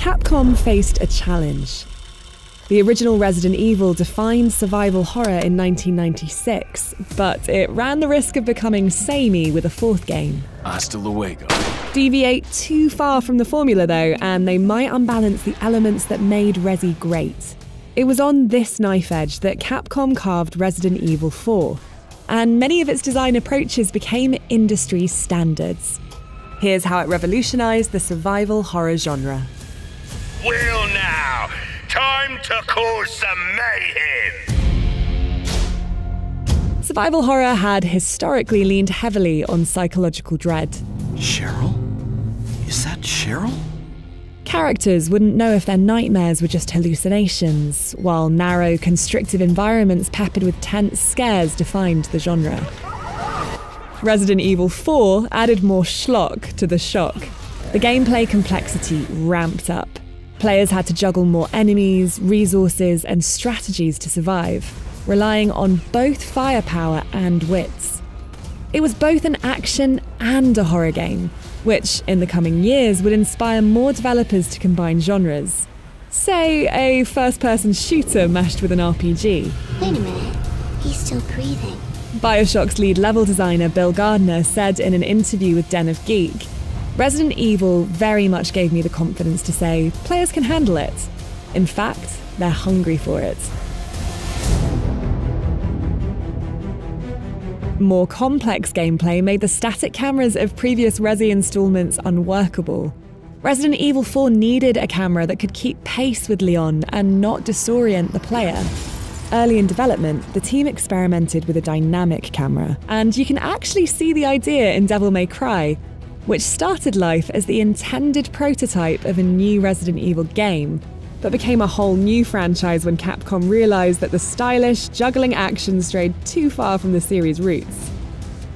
Capcom faced a challenge. The original Resident Evil defined survival horror in 1996, but it ran the risk of becoming samey with a fourth game. Hasta luego. Deviate too far from the formula though, and they might unbalance the elements that made Resi great. It was on this knife edge that Capcom carved Resident Evil 4, and many of its design approaches became industry standards. Here's how it revolutionized the survival horror genre. Well now, time to cause some mayhem! Survival horror had historically leaned heavily on psychological dread. Cheryl? Is that Cheryl? Characters wouldn't know if their nightmares were just hallucinations, while narrow, constrictive environments peppered with tense scares defined the genre. Resident Evil 4 added more schlock to the shock. The gameplay complexity ramped up. Players had to juggle more enemies, resources, and strategies to survive, relying on both firepower and wits. It was both an action and a horror game, which in the coming years would inspire more developers to combine genres. Say, a first-person shooter meshed with an RPG. Wait a minute, he's still breathing. BioShock's lead level designer Bill Gardner said in an interview with Den of Geek, "Resident Evil very much gave me the confidence to say, players can handle it. In fact, they're hungry for it." More complex gameplay made the static cameras of previous Resi installments unworkable. Resident Evil 4 needed a camera that could keep pace with Leon and not disorient the player. Early in development, the team experimented with a dynamic camera, and you can actually see the idea in Devil May Cry, which started life as the intended prototype of a new Resident Evil game, but became a whole new franchise when Capcom realised that the stylish, juggling action strayed too far from the series' roots.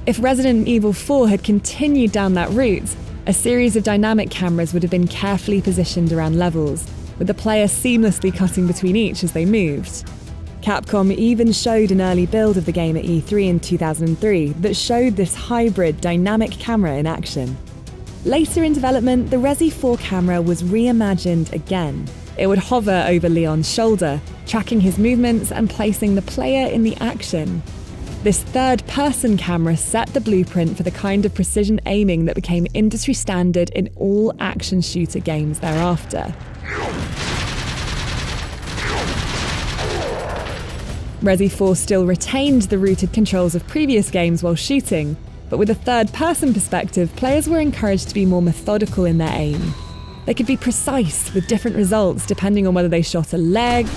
If Resident Evil 4 had continued down that route, a series of dynamic cameras would have been carefully positioned around levels, with the player seamlessly cutting between each as they moved. Capcom even showed an early build of the game at E3 in 2003 that showed this hybrid dynamic camera in action. Later in development, the Resi 4 camera was reimagined again. It would hover over Leon's shoulder, tracking his movements and placing the player in the action. This third-person camera set the blueprint for the kind of precision aiming that became industry standard in all action shooter games thereafter. Resi 4 still retained the rooted controls of previous games while shooting, but with a third-person perspective, players were encouraged to be more methodical in their aim. They could be precise with different results depending on whether they shot a leg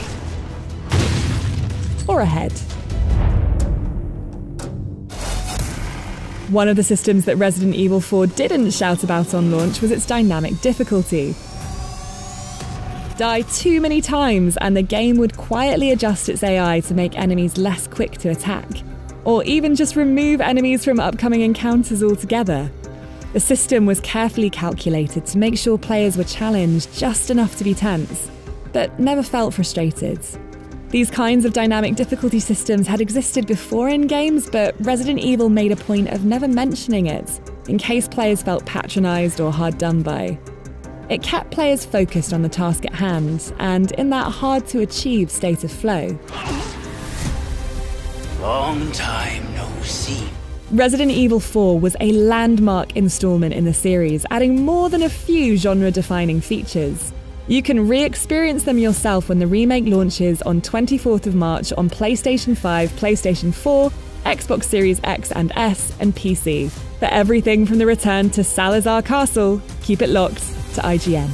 or a head. One of the systems that Resident Evil 4 didn't shout about on launch was its dynamic difficulty. Die too many times and the game would quietly adjust its AI to make enemies less quick to attack, or even just remove enemies from upcoming encounters altogether. The system was carefully calculated to make sure players were challenged just enough to be tense, but never felt frustrated. These kinds of dynamic difficulty systems had existed before in games, but Resident Evil made a point of never mentioning it, in case players felt patronised or hard done by. It kept players focused on the task at hand, and in that hard-to-achieve state of flow. Long time no see. Resident Evil 4 was a landmark installment in the series, adding more than a few genre-defining features. You can re-experience them yourself when the remake launches on 24th of March on PlayStation 5, PlayStation 4, Xbox Series X and S, and PC. For everything from the return to Salazar Castle, keep it locked to IGN.